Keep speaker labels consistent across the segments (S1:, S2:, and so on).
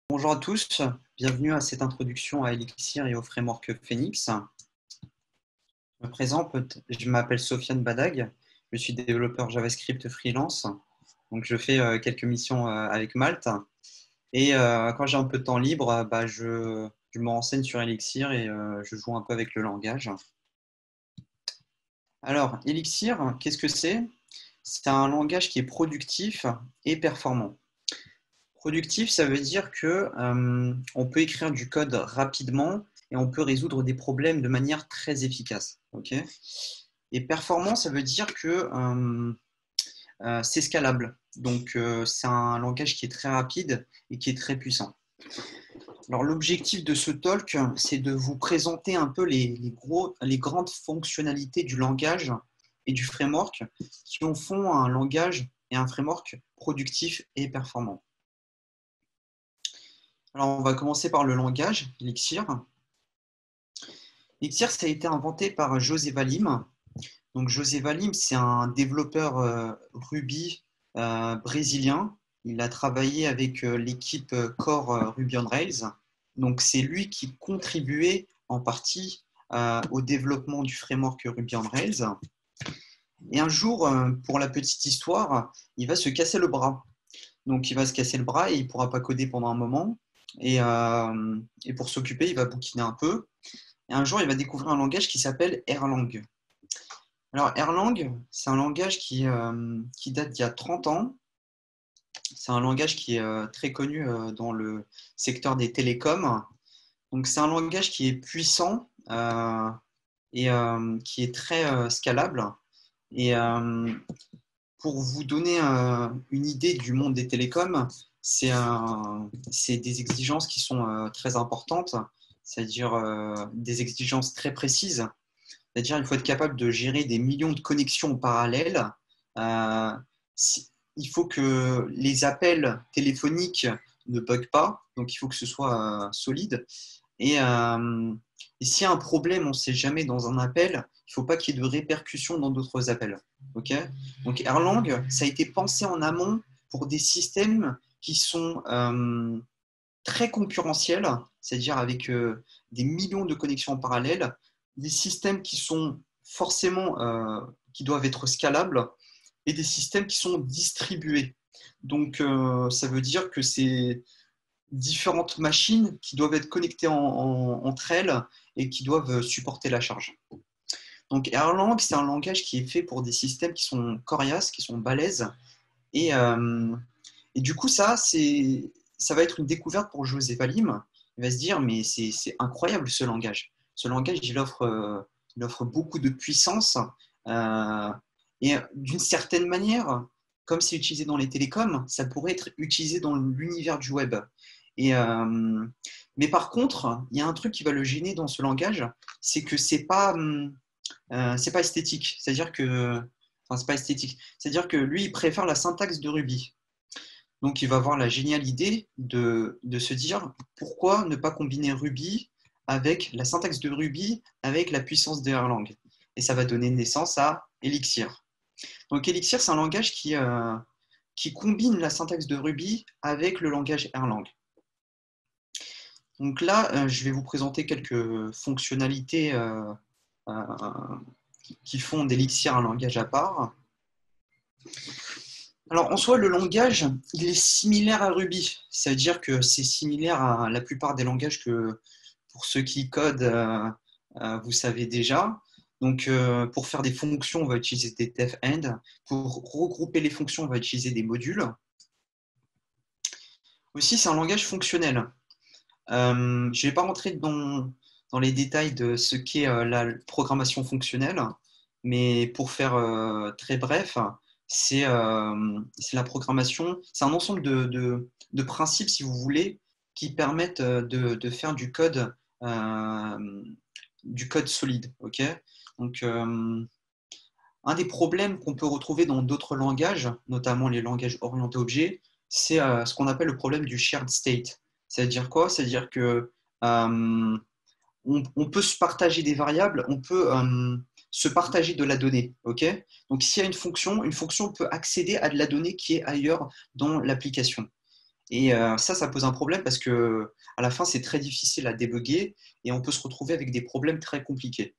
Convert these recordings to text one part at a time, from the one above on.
S1: Bonjour à tous, bienvenue à cette introduction à Elixir et au framework Phoenix. Je me présente, je m'appelle Sofiane Badag, je suis développeur JavaScript freelance. Donc je fais quelques missions avec Malte et quand j'ai un peu de temps libre, je me renseigne sur Elixir et je joue un peu avec le langage. Alors Elixir, qu'est-ce que c'est? C'est un langage qui est productif et performant. Productif, ça veut dire que on peut écrire du code rapidement et on peut résoudre des problèmes de manière très efficace. Okay, et performant, ça veut dire que c'est scalable. Donc, c'est un langage qui est très rapide et qui est très puissant. Alors, l'objectif de ce talk, c'est de vous présenter un peu les grandes fonctionnalités du langage et du framework qui en font un langage et un framework productif et performant. Alors, on va commencer par le langage, Elixir. Elixir, ça a été inventé par José Valim. Donc, José Valim, c'est un développeur Ruby brésilien. Il a travaillé avec l'équipe Core Ruby on Rails. Donc, c'est lui qui contribuait en partie au développement du framework Ruby on Rails. Et un jour, pour la petite histoire, il va se casser le bras. Donc, il va se casser le bras et il ne pourra pas coder pendant un moment. Et pour s'occuper, il va bouquiner un peu. Et un jour, il va découvrir un langage qui s'appelle Erlang. Alors, Erlang, c'est un langage qui date d'il y a 30 ans. C'est un langage qui est très connu dans le secteur des télécoms. Donc, c'est un langage qui est puissant et qui est très scalable. Et pour vous donner une idée du monde des télécoms, c'est des exigences qui sont très importantes, c'est-à-dire des exigences très précises. C'est-à-dire qu'il faut être capable de gérer des millions de connexions en parallèle. Euh, il faut que les appels téléphoniques ne buguent pas, donc il faut que ce soit solide. Et, et s'il y a un problème, on ne sait jamais dans un appel, il ne faut pas qu'il y ait de répercussions dans d'autres appels. Okay, donc Erlang, ça a été pensé en amont pour des systèmes qui sont très concurrentiels, c'est-à-dire avec des millions de connexions en parallèle, des systèmes qui sont forcément qui doivent être scalables et des systèmes qui sont distribués. Donc ça veut dire que c'est différentes machines qui doivent être connectées entre elles et qui doivent supporter la charge. Donc Erlang, c'est un langage qui est fait pour des systèmes qui sont coriaces, qui sont balèzes. Et, et du coup, ça va être une découverte pour José Valim. Il va se dire, mais c'est incroyable ce langage. Ce langage, il offre beaucoup de puissance. Euh, et d'une certaine manière, comme c'est utilisé dans les télécoms, ça pourrait être utilisé dans l'univers du web. Et, mais par contre, il y a un truc qui va le gêner dans ce langage, c'est que c'est pas esthétique. C'est-à-dire que, enfin, c'est pas esthétique. C'est-à-dire que lui, il préfère la syntaxe de Ruby. Donc, il va avoir la géniale idée de se dire pourquoi ne pas combiner Ruby avec la syntaxe de Ruby avec la puissance de Erlang. Et ça va donner naissance à Elixir. Donc, Elixir, c'est un langage qui combine la syntaxe de Ruby avec le langage Erlang. Donc là, je vais vous présenter quelques fonctionnalités qui font d'Elixir un langage à part. Alors, en soi, le langage, il est similaire à Ruby. Ça veut dire que c'est similaire à la plupart des langages que, pour ceux qui codent, vous savez déjà. Donc, pour faire des fonctions, on va utiliser des def-end. Pour regrouper les fonctions, on va utiliser des modules. Aussi, c'est un langage fonctionnel. Je ne vais pas rentrer dans les détails de ce qu'est la programmation fonctionnelle, mais pour faire très bref, c'est la programmation, c'est un ensemble de principes, si vous voulez, qui permettent de faire du code solide. Okay, donc, un des problèmes qu'on peut retrouver dans d'autres langages, notamment les langages orientés objets, c'est ce qu'on appelle le problème du shared state. C'est-à-dire quoi? C'est-à-dire que on peut se partager des variables, on peut se partager de la donnée. Okay, donc, s'il y a une fonction peut accéder à de la donnée qui est ailleurs dans l'application. Et ça pose un problème parce que à la fin, c'est très difficile à débugger et on peut se retrouver avec des problèmes très compliqués.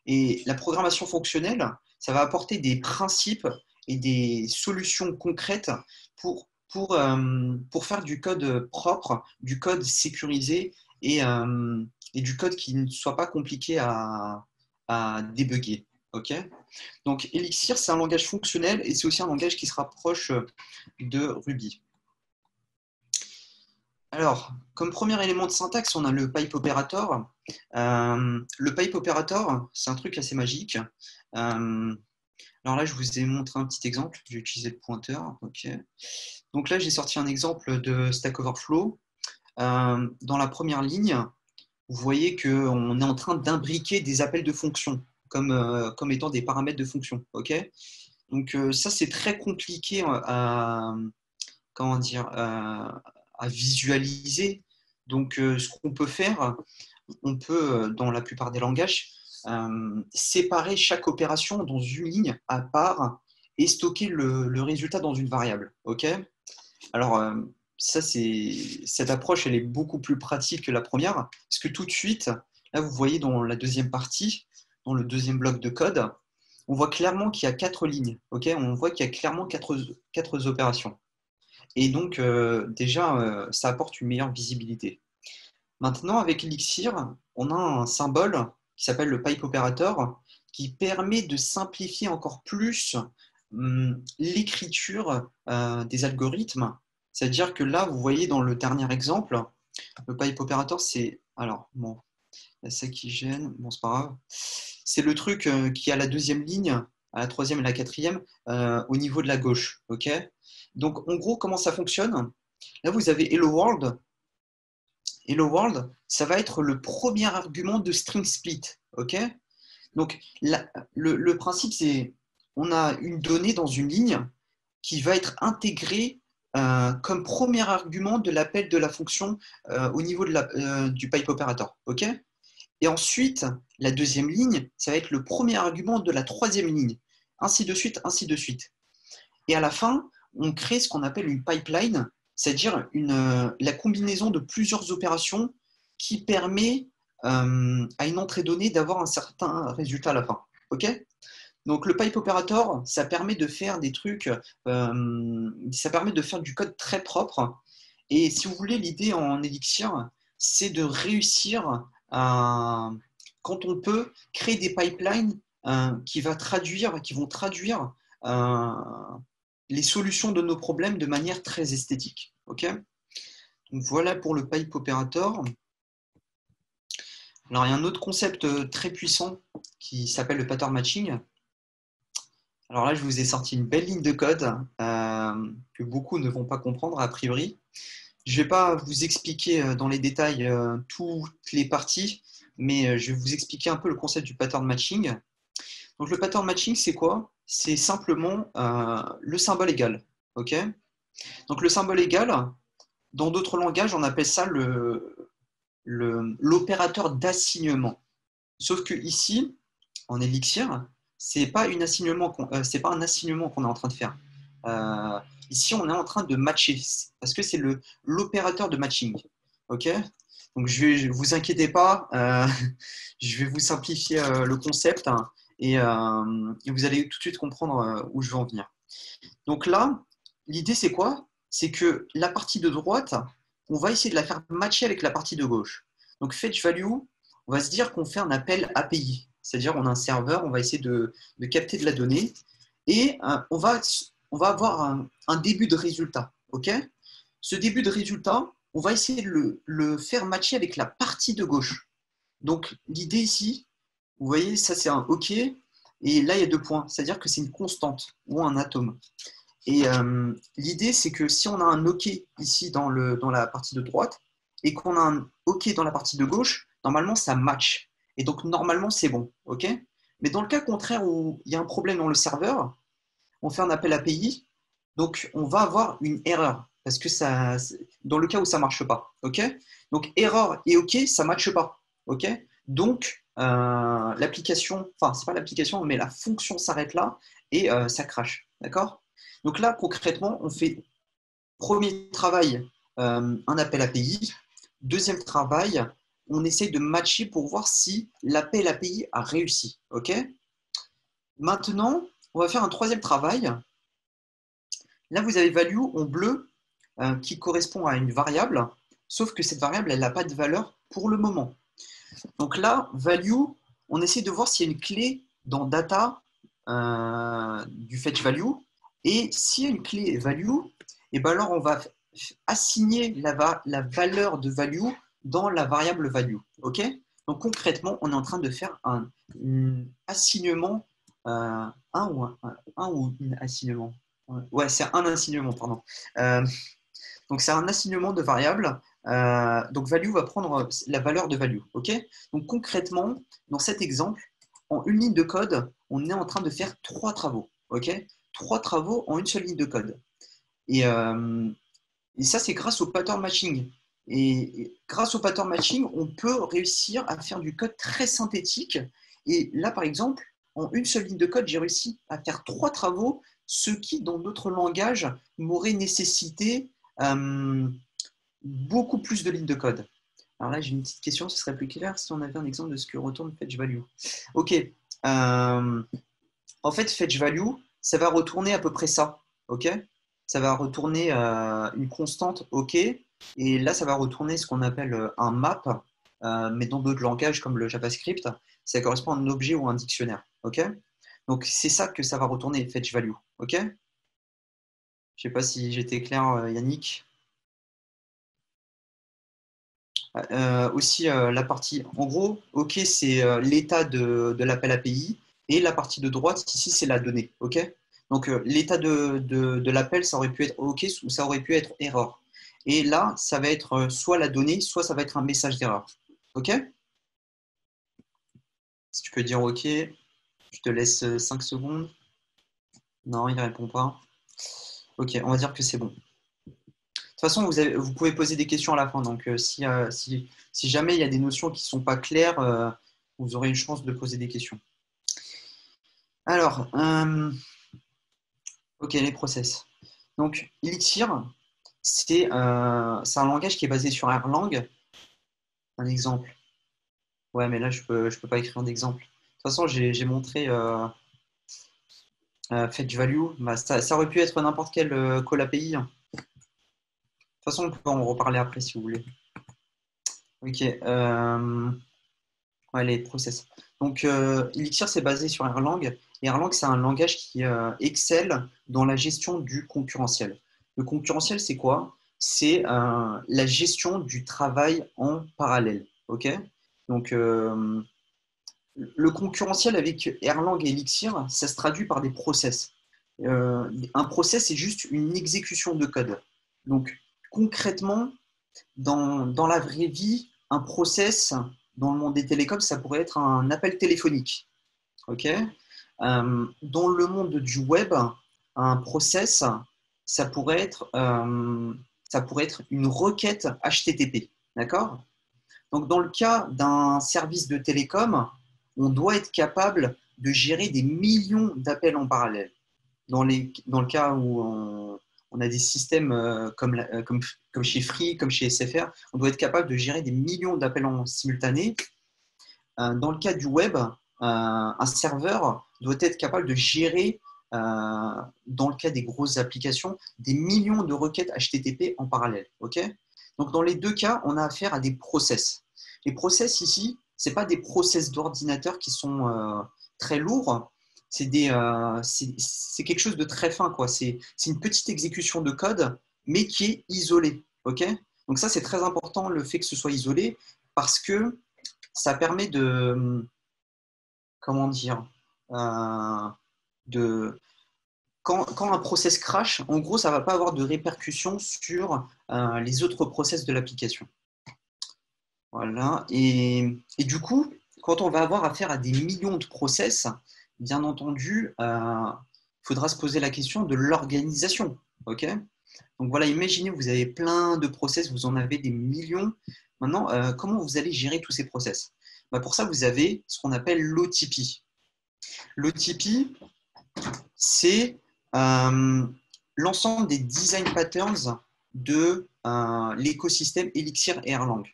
S1: Et la programmation fonctionnelle, ça va apporter des principes et des solutions concrètes pour faire du code propre, du code sécurisé et du code qui ne soit pas compliqué à débugger. Ok. Donc Elixir, c'est un langage fonctionnel et c'est aussi un langage qui se rapproche de Ruby. Alors, comme premier élément de syntaxe, on a le pipe operator. Le pipe operator, c'est un truc assez magique. Alors là, je vous ai montré un petit exemple. J'ai utilisé le pointeur. Ok. Donc là, j'ai sorti un exemple de Stack Overflow. Dans la première ligne, vous voyez qu'on est en train d'imbriquer des appels de fonctions comme étant des paramètres de fonction. Ok. Donc ça, c'est très compliqué comment dire, à visualiser. Donc, ce qu'on peut faire, on peut, dans la plupart des langages, séparer chaque opération dans une ligne à part et stocker le résultat dans une variable. Ok. Alors, cette approche, elle est beaucoup plus pratique que la première, parce que tout de suite, là, vous voyez dans la deuxième partie, dans le deuxième bloc de code, on voit clairement qu'il y a 4 lignes. Ok. On voit qu'il y a clairement quatre opérations. Et donc, déjà, ça apporte une meilleure visibilité. Maintenant, avec Elixir, on a un symbole qui s'appelle le pipe operator qui permet de simplifier encore plus l'écriture des algorithmes. C'est-à-dire que là, vous voyez dans le dernier exemple, le pipe operator, c'est. Alors, bon, il y a ça qui gêne, bon, c'est pas grave. C'est le truc qui a la deuxième ligne, à la troisième et la quatrième, au niveau de la gauche. Ok. Donc, en gros, comment ça fonctionne? Là, vous avez Hello World. Hello World, ça va être le premier argument de string split. Ok. Donc, le principe, c'est on a une donnée dans une ligne qui va être intégrée comme premier argument de l'appel de la fonction au niveau du pipe operator. Ok. Et ensuite, la deuxième ligne, ça va être le premier argument de la troisième ligne. Ainsi de suite, ainsi de suite. Et à la fin, on crée ce qu'on appelle une pipeline, c'est-à-dire la combinaison de plusieurs opérations qui permet à une entrée donnée d'avoir un certain résultat à la fin. Ok. Donc le pipe operator, ça permet de faire des trucs, ça permet de faire du code très propre. Et si vous voulez, l'idée en Elixir, c'est de réussir à, quand on peut, créer des pipelines qui vont traduire euh, les solutions de nos problèmes de manière très esthétique. Ok. Donc voilà pour le pipe operator. Alors il y a un autre concept très puissant qui s'appelle le pattern matching. Alors là, je vous ai sorti une belle ligne de code que beaucoup ne vont pas comprendre a priori. Je ne vais pas vous expliquer dans les détails toutes les parties, mais je vais vous expliquer un peu le concept du pattern matching. Donc le pattern matching, c'est quoi? C'est simplement le symbole égal. Ok. Donc le symbole égal, dans d'autres langages, on appelle ça l'opérateur d'assignement. Sauf que ici, en Elixir, c'est pas c'est pas un assignement qu'on est en train de faire. Euh, Ici, on est en train de matcher parce que c'est l'opérateur de matching. Ok. Donc, vous inquiétez pas, je vais vous simplifier le concept hein, et vous allez tout de suite comprendre où je veux en venir. Donc là, l'idée c'est quoi? C'est que la partie de droite, on va essayer de la faire matcher avec la partie de gauche. Donc fetch value, on va se dire qu'on fait un appel API, c'est-à-dire on a un serveur, on va essayer de capter de la donnée et on va avoir un début de résultat. Ok. Ce début de résultat, on va essayer de le faire matcher avec la partie de gauche. Donc l'idée ici, vous voyez, ça c'est un OK, et là il y a 2 points, c'est-à-dire que c'est une constante ou un atome. Et l'idée, c'est que si on a un OK ici dans la partie de droite et qu'on a un OK dans la partie de gauche, normalement, ça match. Et donc, normalement, c'est bon. OK. Mais dans le cas contraire où il y a un problème dans le serveur, on fait un appel API, donc on va avoir une erreur. Parce que dans le cas où ça ne marche pas. OK. Donc, erreur et OK, ça ne matche pas. OK. Donc, l'application, enfin, c'est pas l'application, mais la fonction s'arrête là et ça crache. D'accord. Donc là, concrètement, on fait premier travail, un appel API. Deuxième travail, on essaye de matcher pour voir si l'appel API a réussi. OK? Maintenant, on va faire un troisième travail. Là, vous avez value en bleu qui correspond à une variable, sauf que cette variable, elle n'a pas de valeur pour le moment. Donc là, value, on essaie de voir s'il y a une clé dans data du fetch value. Et s'il y a une clé value, et ben alors on va assigner la valeur de value dans la variable value. OK? Donc concrètement, on est en train de faire un assignement, un ou une assignement. Ouais, c'est un assignement, pardon. Donc c'est un assignement de variable. Donc value va prendre la valeur de value. OK? Donc concrètement, dans cet exemple, en une ligne de code, on est en train de faire 3 travaux. OK? 3 travaux en une seule ligne de code. Et ça, c'est grâce au pattern matching. Et grâce au pattern matching, on peut réussir à faire du code très synthétique. Et là, par exemple, en une seule ligne de code, j'ai réussi à faire 3 travaux, ce qui, dans d'autres langages, m'aurait nécessité beaucoup plus de lignes de code. Alors là, j'ai une petite question, ce serait plus clair si on avait un exemple de ce que retourne fetch value. OK. En fait, fetch value, ça va retourner à peu près ça. OK? Ça va retourner une constante OK. Et là, ça va retourner ce qu'on appelle un map, mais dans d'autres langages comme le JavaScript, ça correspond à un objet ou un dictionnaire. OK? Donc, c'est ça que ça va retourner, fetch value. OK? Je ne sais pas si j'étais clair, Yannick. Aussi, la partie, en gros, OK, c'est l'état de l'appel API. Et la partie de droite, ici, c'est la donnée. OK? Donc, l'état de l'appel, ça aurait pu être OK ou ça aurait pu être erreur. Et là, ça va être soit la donnée, soit ça va être un message d'erreur. OK? Si tu peux dire OK, je te laisse 5 secondes. Non, il ne répond pas. OK, on va dire que c'est bon. De toute façon, vous pouvez poser des questions à la fin. Donc, si jamais il y a des notions qui ne sont pas claires, vous aurez une chance de poser des questions. Alors, OK, les process. Donc, Elixir, c'est un langage qui est basé sur Erlang. Un exemple. Ouais, mais là, je peux pas écrire d'exemple. De toute façon, j'ai montré fetch value. Bah, ça aurait pu être n'importe quel call API. De toute façon, on peut en reparler après si vous voulez. OK. Ouais, les process. Donc, Elixir, c'est basé sur Erlang. Et Erlang, c'est un langage qui excelle dans la gestion du concurrentiel. Le concurrentiel, c'est quoi? C'est la gestion du travail en parallèle. OK? Donc, le concurrentiel avec Erlang et Elixir, ça se traduit par des process. Un process, c'est juste une exécution de code. Donc, concrètement, dans la vraie vie, un process, dans le monde des télécoms, ça pourrait être un appel téléphonique. OK? Dans le monde du web, un process, ça pourrait être une requête HTTP. D'accord? Donc, dans le cas d'un service de télécom, on doit être capable de gérer des millions d'appels en parallèle. Dans le cas où on a des systèmes comme chez Free, comme chez SFR, on doit être capable de gérer des millions d'appels en simultané. Dans le cas du web, un serveur doit être capable de gérer, dans le cas des grosses applications, des millions de requêtes HTTP en parallèle. OK? Donc, dans les deux cas, on a affaire à des process. Les process ici, ce n'est pas des process d'ordinateur qui sont très lourds, c'est quelque chose de très fin, quoi. C'est une petite exécution de code, mais qui est isolée. OK? Donc ça, c'est très important, le fait que ce soit isolé, parce que ça permet de, comment dire, de, quand un process crash, en gros, ça ne va pas avoir de répercussions sur les autres process de l'application. Voilà. Et du coup, quand on va avoir affaire à des millions de process, bien entendu, il faudra se poser la question de l'organisation. OK? Donc voilà, imaginez, vous avez plein de process, vous en avez des millions. Maintenant, comment vous allez gérer tous ces process? Bah, pour ça, vous avez ce qu'on appelle l'OTP. L'OTP, c'est l'ensemble des design patterns de l'écosystème Elixir et Erlang.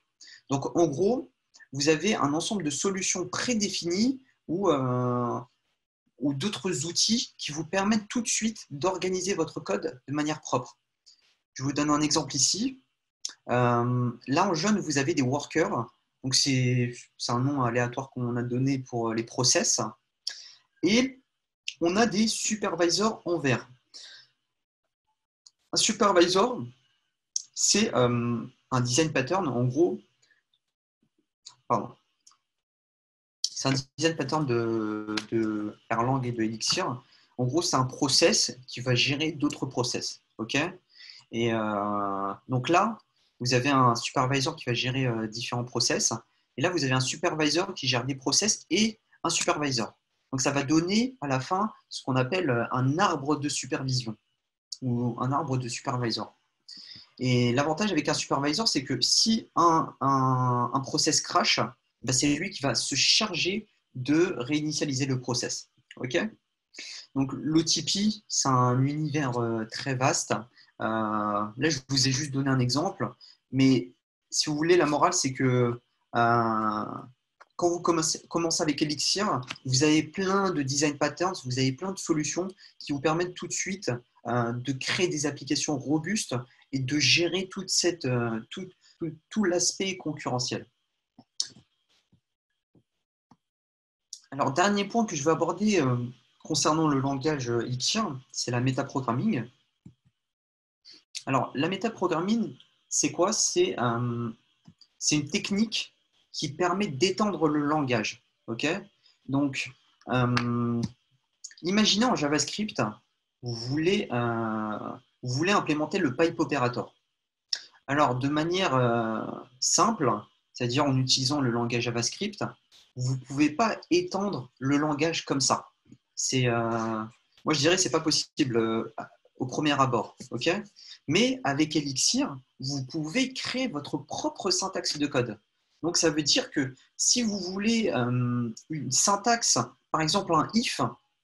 S1: Donc, en gros, vous avez un ensemble de solutions prédéfinies ou d'autres outils qui vous permettent tout de suite d'organiser votre code de manière propre. Je vous donne un exemple ici. Là, en jaune, vous avez des workers. Donc, c'est un nom aléatoire qu'on a donné pour les process. Et on a des supervisors en vert. Un supervisor, c'est un design pattern, en gros. Pardon. C'est un design pattern de Erlang et de Elixir. En gros, c'est un process qui va gérer d'autres process. Okay, et donc là, vous avez un supervisor qui va gérer différents process. Et là, vous avez un supervisor qui gère des process et un supervisor. Donc, ça va donner à la fin ce qu'on appelle un arbre de supervision ou un arbre de supervisor. Et l'avantage avec un supervisor, c'est que si un process crash, ben c'est lui qui va se charger de réinitialiser le process. Okay, donc, l'OTP, c'est un univers très vaste. Là, je vous ai juste donné un exemple, mais si vous voulez, la morale, c'est que quand vous commencez avec Elixir, vous avez plein de design patterns, vous avez plein de solutions qui vous permettent tout de suite de créer des applications robustes et de gérer tout l'aspect concurrentiel. Alors, dernier point que je vais aborder concernant le langage Elixir, c'est la métaprogramming. Alors, la métaprogramming, c'est quoi? C'est une technique qui permet d'étendre le langage. Okay, donc, imaginez en JavaScript, vous voulez implémenter le pipe operator. Alors, de manière simple, c'est-à-dire en utilisant le langage JavaScript, vous ne pouvez pas étendre le langage comme ça. Moi, je dirais que ce n'est pas possible au premier abord. Okay, mais avec Elixir, vous pouvez créer votre propre syntaxe de code. Donc, ça veut dire que si vous voulez une syntaxe, par exemple un if,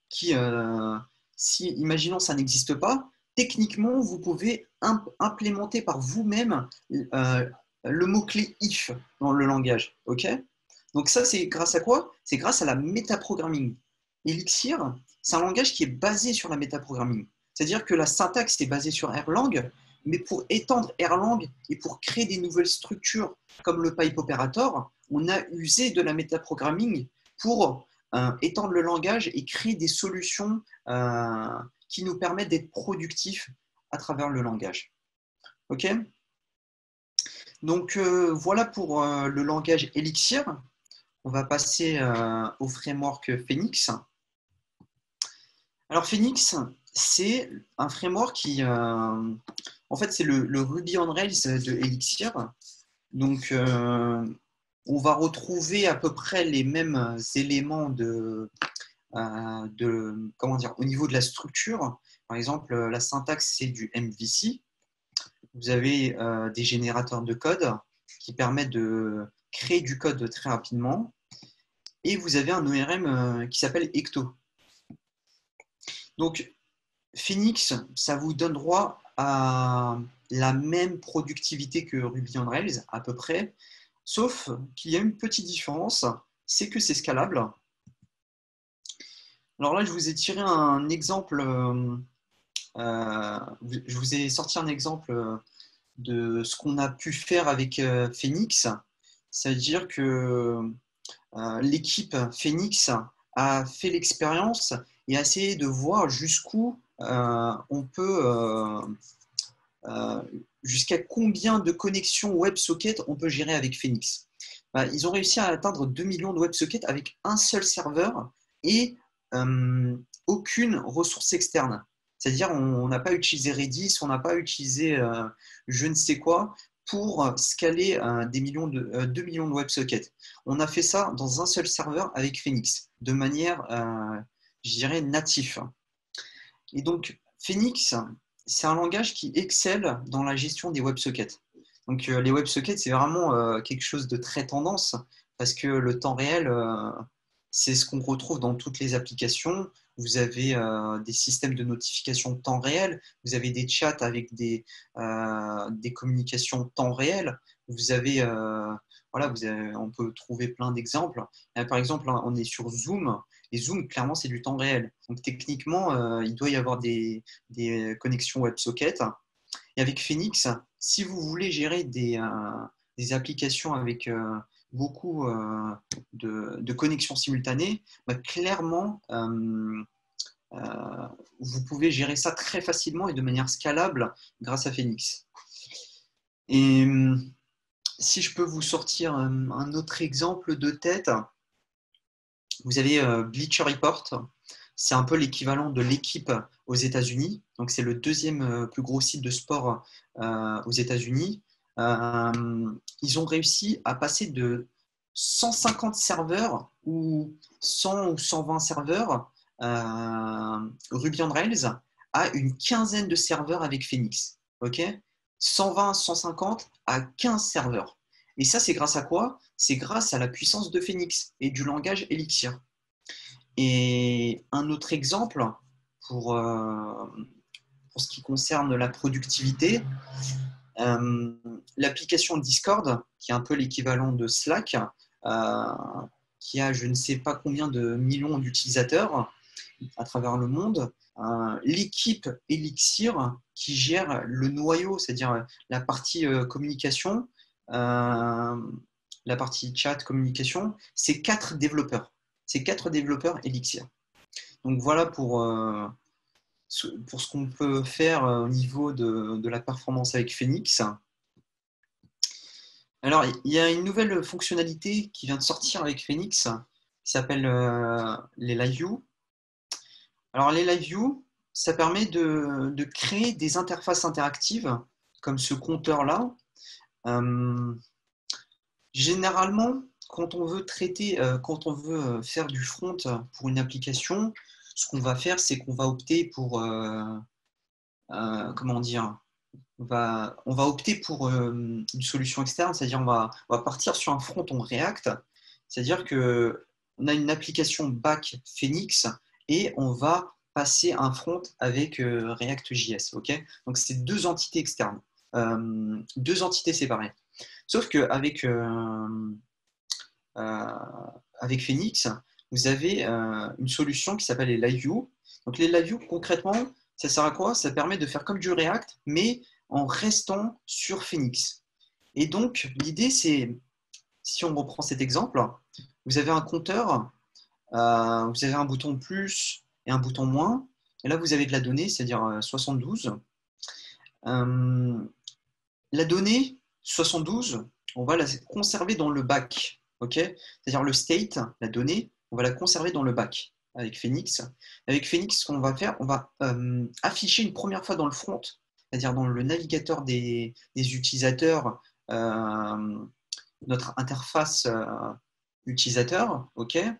S1: si, imaginons, ça n'existe pas, techniquement, vous pouvez implémenter par vous-même le mot-clé if dans le langage. Okay, donc ça, c'est grâce à quoi? C'est grâce à la métaprogramming. Elixir, c'est un langage qui est basé sur la métaprogramming. C'est-à-dire que la syntaxe est basée sur Erlang, mais pour étendre Erlang et pour créer des nouvelles structures comme le pipe operator, on a usé de la métaprogramming pour étendre le langage et créer des solutions qui nous permettent d'être productifs à travers le langage. Ok, donc voilà pour le langage Elixir. On va passer au framework Phoenix. Alors Phoenix, c'est un framework qui, en fait, c'est le Ruby on Rails de Elixir. Donc, on va retrouver à peu près les mêmes éléments comment dire, au niveau de la structure. Par exemple, la syntaxe, c'est du MVC. Vous avez des générateurs de code qui permettent de créer du code très rapidement. Et vous avez un ORM qui s'appelle Ecto. Donc, Phoenix, ça vous donne droit à la même productivité que Ruby on Rails, à peu près, sauf qu'il y a une petite différence, c'est que c'est scalable. Alors là, je vous ai tiré un exemple, je vous ai sorti un exemple de ce qu'on a pu faire avec Phoenix. C'est-à-dire que l'équipe Phoenix a fait l'expérience et a essayé de voir jusqu'où on peut, jusqu'à combien de connexions WebSocket on peut gérer avec Phoenix. Ils ont réussi à atteindre 2 millions de WebSockets avec un seul serveur et aucune ressource externe. C'est-à-dire on n'a pas utilisé Redis, on n'a pas utilisé je ne sais quoi pour scaler 2 millions de WebSockets. On a fait ça dans un seul serveur avec Phoenix, de manière, je dirais, native. Et donc, Phoenix, c'est un langage qui excelle dans la gestion des WebSockets. Donc, les WebSockets, c'est vraiment quelque chose de très tendance, parce que le temps réel, c'est ce qu'on retrouve dans toutes les applications. Vous avez des systèmes de notification temps réel, vous avez des chats avec des communications temps réel, vous avez, voilà, on peut trouver plein d'exemples. Par exemple, on est sur Zoom, et Zoom, clairement, c'est du temps réel. Donc techniquement, il doit y avoir des connexions WebSocket. Et avec Phoenix, si vous voulez gérer des applications avec beaucoup de connexions simultanées, bah, clairement, vous pouvez gérer ça très facilement et de manière scalable grâce à Phoenix. Et si je peux vous sortir un autre exemple de tête, vous avez Bleacher Report. C'est un peu l'équivalent de l'équipe aux États-Unis. Donc, c'est le deuxième plus gros site de sport aux États-Unis. Ils ont réussi à passer de 150 serveurs ou 100 ou 120 serveurs Ruby on Rails à une quinzaine de serveurs avec Phoenix. Ok, 120, 150 à 15 serveurs. Et ça, c'est grâce à quoi? C'est grâce à la puissance de Phoenix et du langage Elixir. Et un autre exemple pour ce qui concerne la productivité, l'application Discord, qui est un peu l'équivalent de Slack, qui a je ne sais pas combien de millions d'utilisateurs à travers le monde, l'équipe Elixir qui gère le noyau, c'est-à-dire la partie communication, la partie chat communication, c'est 4 développeurs. C'est 4 développeurs Elixir. Donc voilà pour ce qu'on peut faire au niveau de la performance avec Phoenix. Alors, il y a une nouvelle fonctionnalité qui vient de sortir avec Phoenix qui s'appelle les Live View. Alors, les Live View, ça permet de créer des interfaces interactives comme ce compteur-là. Généralement, quand on veut quand on veut faire du front pour une application, ce qu'on va faire, c'est qu'on va opter pour, comment dire, on va opter pour une solution externe, c'est-à-dire on va partir sur un front en React, c'est-à-dire qu'on a une application back Phoenix et on va passer un front avec React.js. Okay, donc c'est deux entités externes, deux entités séparées. Sauf qu'avec avec Phoenix, vous avez une solution qui s'appelle les Live View. Donc les Live View, concrètement, ça sert à quoi? Ça permet de faire comme du React, mais en restant sur Phoenix. Et donc, l'idée, c'est, si on reprend cet exemple, vous avez un compteur, vous avez un bouton plus et un bouton moins, et là, vous avez de la donnée, c'est-à-dire 72. La donnée 72, on va la conserver dans le back. Okay, c'est-à-dire le state, la donnée, on va la conserver dans le back avec Phoenix. Avec Phoenix, ce qu'on va faire, on va afficher une première fois dans le front, c'est-à-dire dans le navigateur des utilisateurs, notre interface utilisateur. Okay,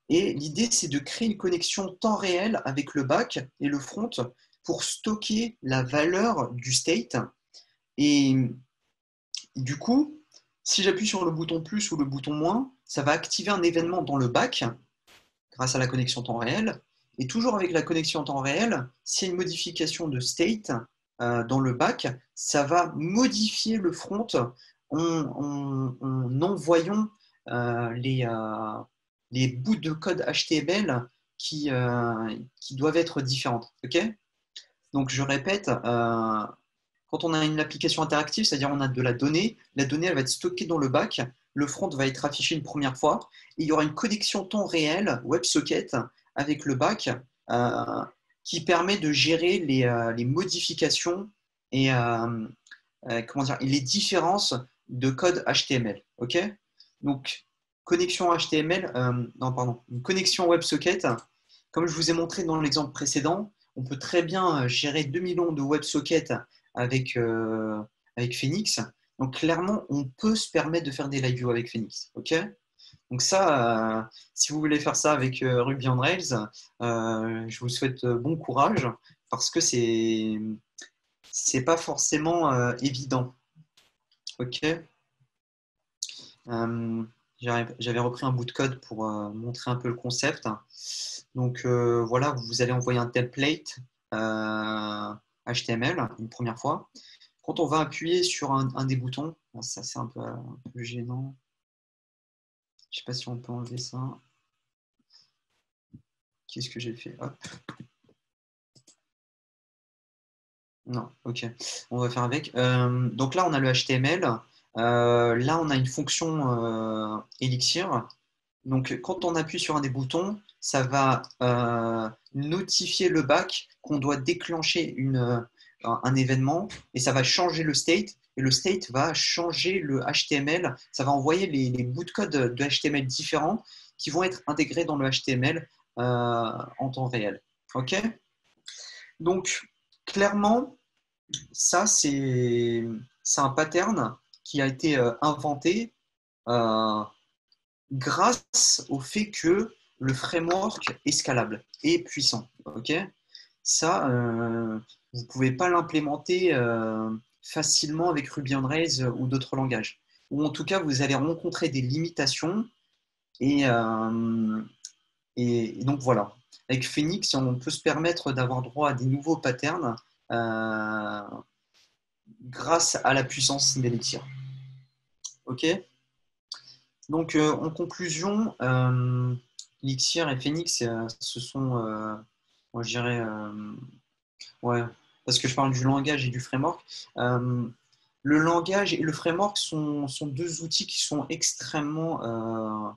S1: et l'idée, c'est de créer une connexion temps réel avec le back et le front pour stocker la valeur du state. Et du coup, si j'appuie sur le bouton plus ou le bouton moins, ça va activer un événement dans le back grâce à la connexion temps réel. Et toujours avec la connexion temps réel, s'il y a une modification de state dans le back, ça va modifier le front en envoyant les bouts de code HTML qui doivent être différentes. Okay, donc je répète, quand on a une application interactive, c'est-à-dire on a de la donnée elle va être stockée dans le back, le front va être affiché une première fois, et il y aura une connexion temps réel WebSocket avec le back qui permet de gérer les modifications et comment dire, les différences de code HTML. Okay, donc, connexion HTML, non, pardon, une connexion WebSocket, comme je vous ai montré dans l'exemple précédent, on peut très bien gérer 2 millions de WebSockets avec Phoenix. Donc clairement, on peut se permettre de faire des live views avec Phoenix. Okay, donc ça, si vous voulez faire ça avec Ruby on Rails, je vous souhaite bon courage parce que c'est pas forcément évident. Ok. J'avais repris un bout de code pour montrer un peu le concept. Donc voilà, vous allez envoyer un template HTML une première fois. Quand on va appuyer sur un des boutons, ça c'est un peu gênant. Je ne sais pas si on peut enlever ça. Qu'est-ce que j'ai fait? Hop. Non, ok. On va faire avec. Donc là, on a le HTML. Là, on a une fonction Elixir. Donc, quand on appuie sur un des boutons, ça va notifier le back qu'on doit déclencher un événement et ça va changer le state. Et le state va changer le HTML. Ça va envoyer les bouts de code de HTML différents qui vont être intégrés dans le HTML en temps réel. OK? Donc, clairement, ça, c'est un pattern qui a été inventé euh, grâce au fait que le framework est scalable et puissant. Ok, ça, vous ne pouvez pas l'implémenter facilement avec Ruby on Rails ou d'autres langages. Ou en tout cas, vous allez rencontrer des limitations. Et, euh, et donc voilà. Avec Phoenix, on peut se permettre d'avoir droit à des nouveaux patterns euh, grâce à la puissance d'Elixir. Ok. Donc, en conclusion, Elixir et Phoenix, ce sont, moi, je dirais, ouais, parce que je parle du langage et du framework. Euh, le langage et le framework sont deux outils qui sont extrêmement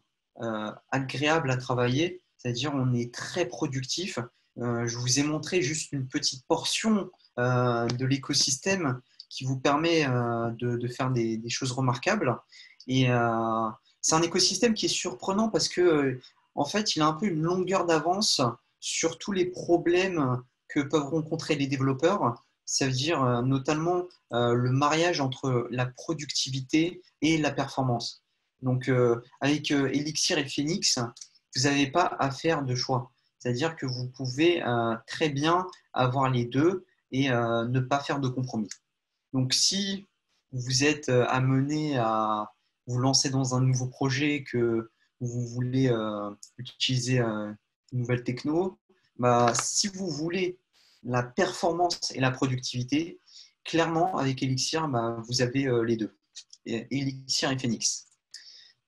S1: agréables à travailler, c'est-à-dire on est très productif. Je vous ai montré juste une petite portion de l'écosystème qui vous permet de faire des choses remarquables. Et c'est un écosystème qui est surprenant parce que, en fait, il a un peu une longueur d'avance sur tous les problèmes que peuvent rencontrer les développeurs. Ça veut dire notamment le mariage entre la productivité et la performance. Donc, avec Elixir et Phoenix, vous n'avez pas à faire de choix. C'est-à-dire que vous pouvez très bien avoir les deux et ne pas faire de compromis. Donc, si vous êtes amené à vous lancer dans un nouveau projet, que vous voulez utiliser une nouvelle techno, bah, si vous voulez la performance et la productivité, clairement, avec Elixir, bah, vous avez les deux, Elixir et Phoenix.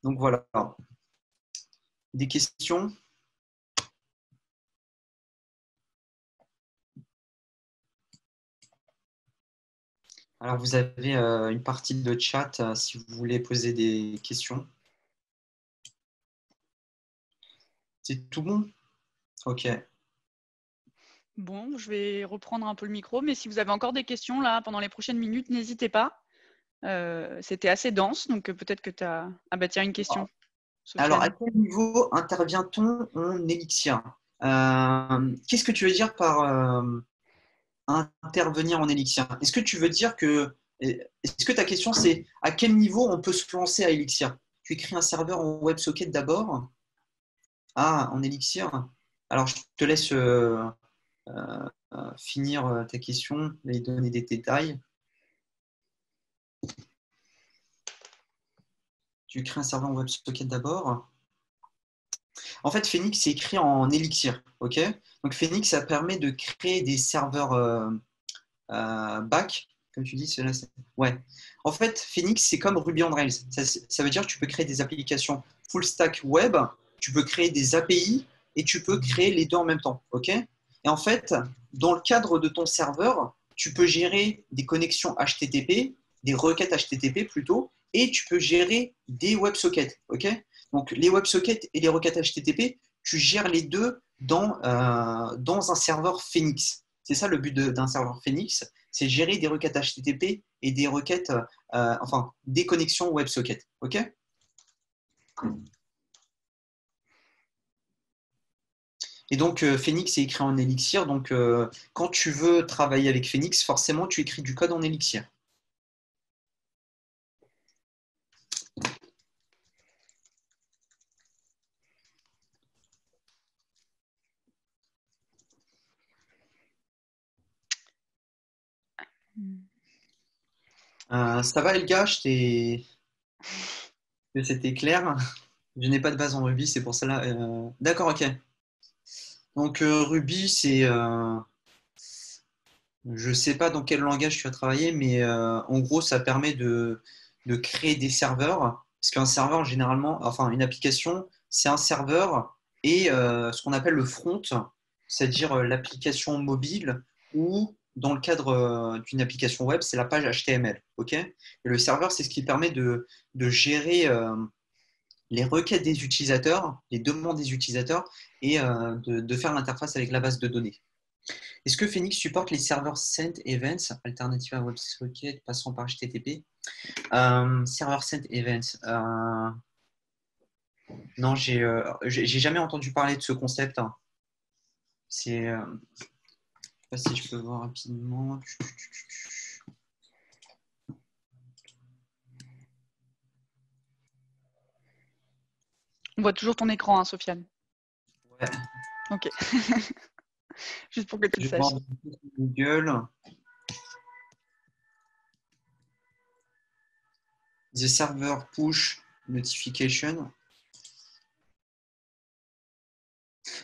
S1: Donc voilà. Des questions? Alors, vous avez une partie de chat si vous voulez poser des questions. C'est tout bon? Ok.
S2: Bon, je vais reprendre un peu le micro, mais si vous avez encore des questions là pendant les prochaines minutes, n'hésitez pas. C'était assez dense, donc peut-être que tu as. Ah bah tiens, une question,
S1: Alors, à
S2: Sofiane.
S1: quel niveau intervient-on en Elixir? Qu'est-ce que tu veux dire par intervenir en Elixir? Est-ce que tu veux dire que. Est-ce que ta question c'est à quel niveau on peut se lancer à Elixir? Tu écris un serveur en WebSocket d'abord? Ah, en Elixir? Alors, je te laisse finir ta question et donner des détails. Tu écris un serveur en WebSocket d'abord? En fait, Phoenix, c'est écrit en Elixir. Ok. Donc, Phoenix, ça permet de créer des serveurs back, comme tu dis. Ouais. En fait, Phoenix, c'est comme Ruby on Rails. Ça veut dire que tu peux créer des applications full stack web, tu peux créer des API et tu peux créer les deux en même temps. Ok. Et en fait, dans le cadre de ton serveur, tu peux gérer des connexions HTTP, des requêtes HTTP plutôt, et tu peux gérer des WebSockets. Ok. Donc, les WebSockets et les requêtes HTTP, tu gères les deux dans un serveur Phoenix. C'est ça le but d'un serveur Phoenix, c'est gérer des requêtes HTTP et des requêtes, enfin, des connexions WebSocket. OK? Et donc, Phoenix est écrit en Elixir. Donc, quand tu veux travailler avec Phoenix, forcément, tu écris du code en Elixir. Ça va, les gars? C'était clair? Je n'ai pas de base en Ruby, c'est pour cela. D'accord, ok. Donc Ruby, je ne sais pas dans quel langage tu as travaillé, mais en gros, ça permet de créer des serveurs. Parce qu'un serveur, généralement, enfin une application, c'est un serveur et ce qu'on appelle le front, c'est-à-dire l'application mobile ou dans le cadre d'une application web, c'est la page HTML. Ok. Et le serveur, c'est ce qui permet de gérer les requêtes des utilisateurs, les demandes des utilisateurs et de faire l'interface avec la base de données. Est-ce que Phoenix supporte les serveurs Send Events, alternative à WebSocket passant par HTTP? Serveur Send Events. Non, j'ai jamais entendu parler de ce concept. C'est, je sais pas si je peux voir rapidement.
S2: On voit toujours ton écran, hein, Sofiane.
S1: Ouais.
S2: Ok. Juste pour que tu le
S1: Je vais voir
S2: saches.
S1: Google. The server push notification.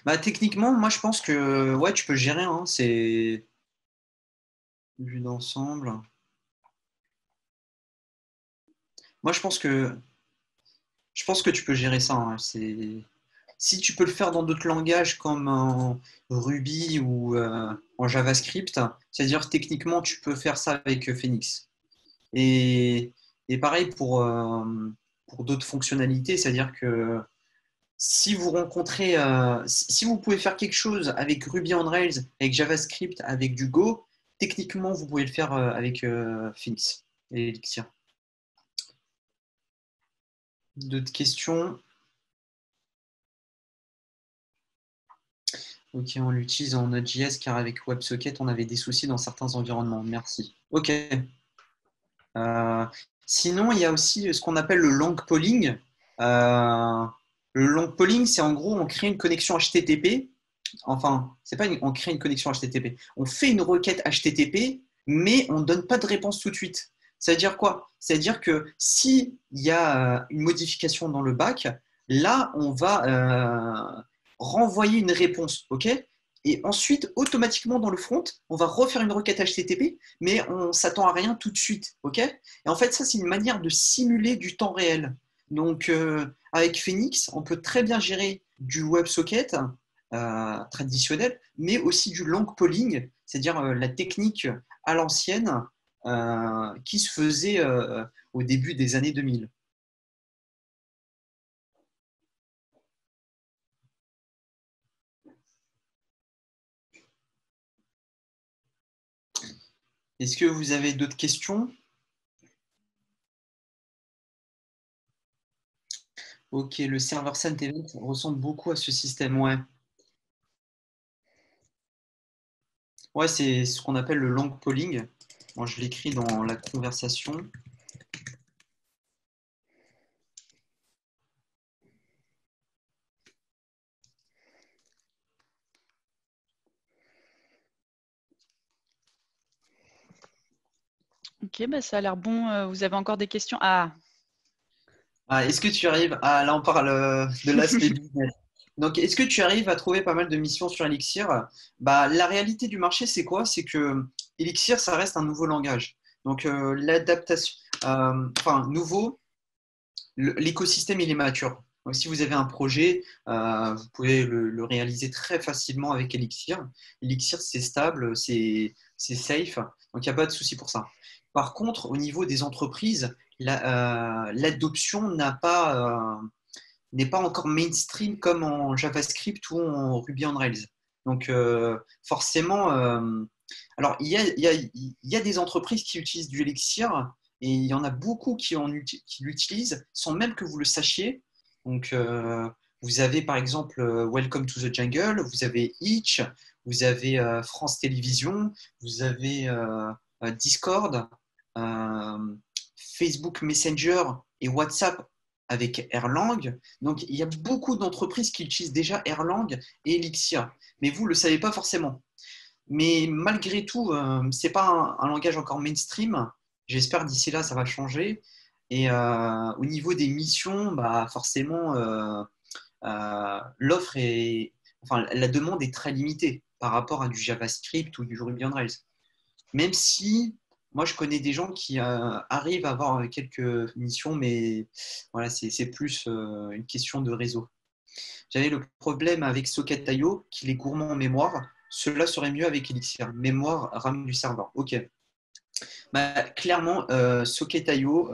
S1: Bah, techniquement, moi je pense que ouais, tu peux gérer. Hein, c'est vue d'ensemble. Moi je pense que tu peux gérer ça. Hein, si tu peux le faire dans d'autres langages comme en Ruby ou en JavaScript, c'est-à-dire techniquement tu peux faire ça avec Phoenix. Et, et pareil pour d'autres fonctionnalités, c'est-à-dire que si vous rencontrez, si vous pouvez faire quelque chose avec Ruby on Rails, avec JavaScript, avec du Go, techniquement vous pouvez le faire avec Phoenix et Elixir. D'autres questions? Ok, on l'utilise en Node.js car avec WebSocket, on avait des soucis dans certains environnements. Merci. Ok. Euh, Sinon, il y a aussi ce qu'on appelle le long polling. Euh, le long polling, c'est en gros, on crée une connexion HTTP. Enfin, c'est pas on crée une connexion HTTP. On fait une requête HTTP, mais on ne donne pas de réponse tout de suite. C'est-à-dire quoi? C'est-à-dire que s'il y a une modification dans le back, là, on va renvoyer une réponse. OK? Et ensuite, automatiquement dans le front, on va refaire une requête HTTP, mais on s'attend à rien tout de suite. OK? Et en fait, ça, c'est une manière de simuler du temps réel. Donc, avec Phoenix, on peut très bien gérer du WebSocket traditionnel, mais aussi du long polling, c'est-à-dire la technique à l'ancienne qui se faisait au début des années 2000. Est-ce que vous avez d'autres questions? Ok, le serveur Sentiment ressemble beaucoup à ce système. Ouais, ouais, c'est ce qu'on appelle le long polling. Bon, je l'écris dans la conversation.
S2: Ok, bah, ça a l'air bon. Vous avez encore des questions? Ah,
S1: Ah, est-ce que tu arrives à, là on parle de l'aspect business. Donc, est-ce que tu arrives à trouver pas mal de missions sur Elixir? Bah, la réalité du marché, c'est quoi? C'est que Elixir, ça reste un nouveau langage. Donc, l'adaptation, enfin, nouveau, l'écosystème, il est mature. Donc, si vous avez un projet, vous pouvez le réaliser très facilement avec Elixir. Elixir, c'est stable, c'est safe, donc il n'y a pas de souci pour ça. Par contre, au niveau des entreprises, l'adoption n'est pas encore mainstream comme en JavaScript ou en Ruby on Rails. Donc, forcément, alors il y a des entreprises qui utilisent du Elixir et il y en a beaucoup qui l'utilisent sans même que vous le sachiez. Donc, vous avez par exemple Welcome to the Jungle, vous avez Itch, vous avez France Télévisions, vous avez Discord, euh, Facebook Messenger et WhatsApp avec Erlang. Donc, il y a beaucoup d'entreprises qui utilisent déjà Erlang et Elixir, mais vous ne le savez pas forcément. Mais malgré tout, ce n'est pas un langage encore mainstream. J'espère d'ici là, ça va changer. Et au niveau des missions, bah, forcément, l'offre enfin, la demande est très limitée par rapport à du JavaScript ou du Ruby on Rails. Même si moi, je connais des gens qui arrivent à avoir quelques missions, mais voilà, c'est plus une question de réseau. J'avais le problème avec Socket.io, qu'il est gourmand en mémoire. Cela serait mieux avec Elixir. Mémoire, RAM du serveur. OK. Bah, clairement, Socket.io,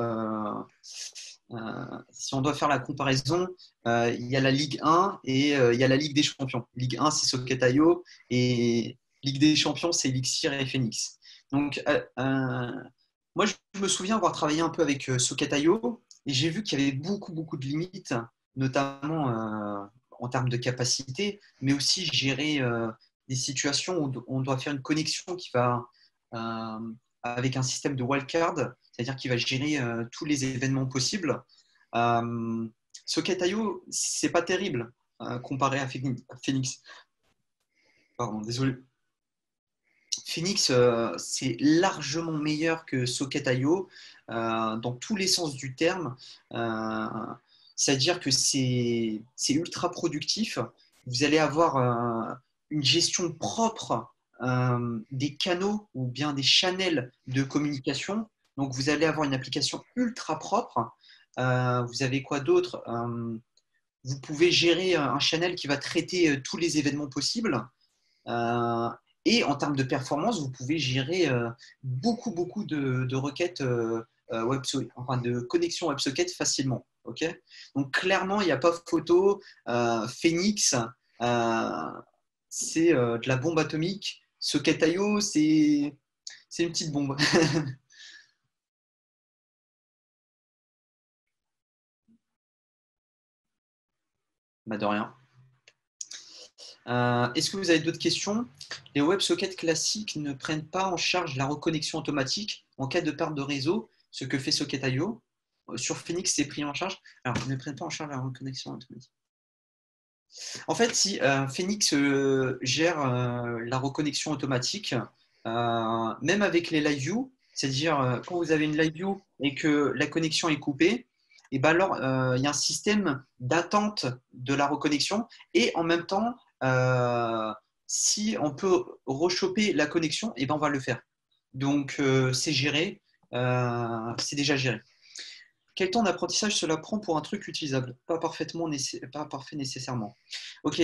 S1: si on doit faire la comparaison, il y a la Ligue 1 et il y a la Ligue des Champions. Ligue 1, c'est Socket.io et Ligue des Champions, c'est Elixir et Phoenix. Donc, moi, je me souviens avoir travaillé un peu avec Socket.io et j'ai vu qu'il y avait beaucoup, beaucoup de limites, notamment en termes de capacité, mais aussi gérer des situations où on doit faire une connexion qui va avec un système de wildcard, c'est-à-dire qu'il va gérer tous les événements possibles. Euh, Socket.io, c'est pas terrible comparé à Phoenix. Pardon, désolé. Phoenix, c'est largement meilleur que Socket.io dans tous les sens du terme. Euh, C'est-à-dire que c'est ultra productif. Vous allez avoir une gestion propre des canaux ou bien des channels de communication. Donc, vous allez avoir une application ultra propre. Vous avez quoi d'autre? Vous pouvez gérer un channel qui va traiter tous les événements possibles. Euh, et en termes de performance, vous pouvez gérer beaucoup, beaucoup de requêtes enfin de connexion WebSocket facilement. Okay, donc clairement, il n'y a pas photo. Phoenix, euh, c'est de la bombe atomique. Socket.io, c'est une petite bombe. Bah, de rien. Est-ce que vous avez d'autres questions? Les WebSockets classiques ne prennent pas en charge la reconnexion automatique en cas de perte de réseau, ce que fait Socket.io. Sur Phoenix, c'est pris en charge. Alors, ils ne prennent pas en charge la reconnexion automatique. En fait, si Phoenix gère la reconnexion automatique, même avec les live view, c'est-à-dire quand vous avez une live view et que la connexion est coupée, et ben alors il y a un système d'attente de la reconnexion et en même temps, si on peut rechoper la connexion, et ben on va le faire. Donc c'est géré, c'est déjà géré. Quel temps d'apprentissage cela prend pour un truc utilisable? Pas parfait nécessairement. Ok,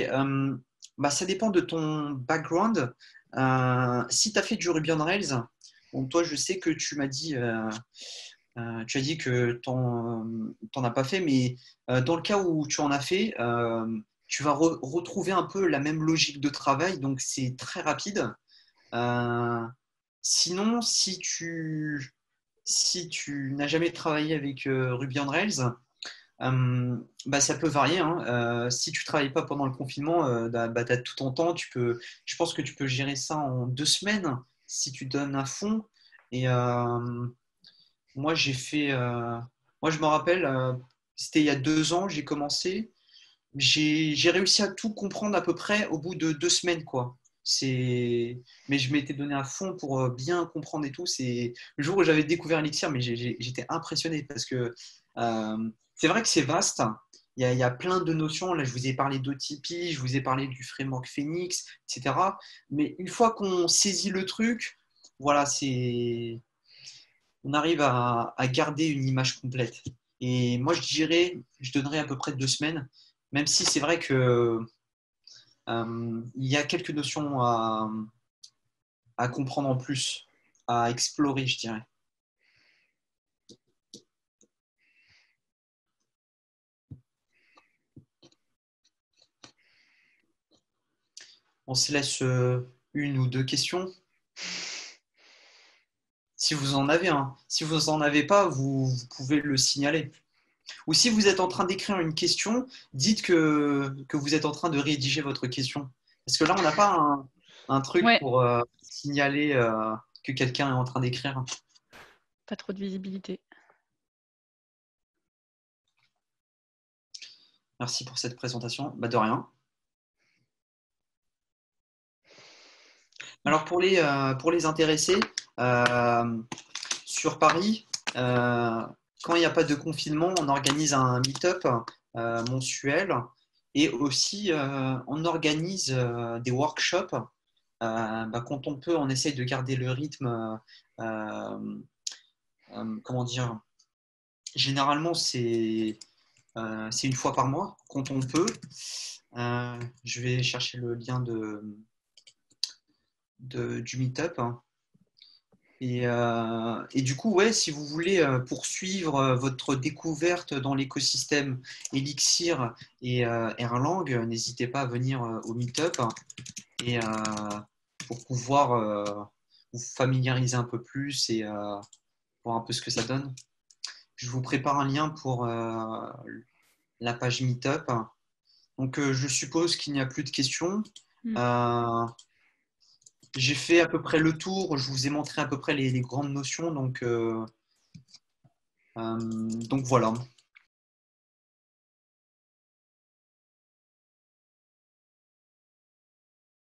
S1: bah, ça dépend de ton background. Si tu as fait du Ruby on Rails, bon, toi, je sais que tu as dit que tu n'en as pas fait, mais dans le cas où tu en as fait, tu vas retrouver un peu la même logique de travail, donc c'est très rapide. Euh, Sinon, si tu n'as jamais travaillé avec Ruby on Rails, bah, ça peut varier, hein. Si tu ne travailles pas pendant le confinement, bah, tu as tout ton temps. Je pense que tu peux gérer ça en 2 semaines si tu donnes à fond. Et moi, moi, je me rappelle, c'était il y a 2 ans, j'ai commencé. J'ai réussi à tout comprendre à peu près au bout de 2 semaines, quoi. Mais je m'étais donné à fond pour bien comprendre et tout. C'est le jour où j'avais découvert Elixir, mais j'étais impressionné parce que c'est vrai que c'est vaste. Il y a plein de notions. Là, je vous ai parlé d'OTP, je vous ai parlé du framework Phoenix, etc. Mais une fois qu'on saisit le truc, voilà, on arrive à garder une image complète. Et moi, je donnerais à peu près 2 semaines, même si c'est vrai que il y a quelques notions à comprendre en plus, à explorer, je dirais. On se laisse une ou deux questions, si vous en avez un. Si vous n'en avez pas, vous pouvez le signaler. Ou si vous êtes en train d'écrire une question, dites que vous êtes en train de rédiger votre question. Parce que là, on n'a pas un truc
S2: Ouais,
S1: pour signaler que quelqu'un est en train d'écrire.
S2: pas trop de visibilité.
S1: Merci pour cette présentation. Bah, de rien. Alors, pour les intéressés, sur Paris, quand il n'y a pas de confinement, on organise un meet-up mensuel et aussi on organise des workshops. Quand on peut, on essaye de garder le rythme. Comment dire? Généralement, c'est une fois par mois quand on peut. Je vais chercher le lien du meet-up. Et du coup, ouais, si vous voulez poursuivre votre découverte dans l'écosystème Elixir et Erlang, n'hésitez pas à venir au meet-up et pour pouvoir vous familiariser un peu plus et voir un peu ce que ça donne. Je vous prépare un lien pour la page meet-up. Donc, je suppose qu'il n'y a plus de questions. Euh, J'ai fait à peu près le tour. Je vous ai montré à peu près les grandes notions. Donc voilà.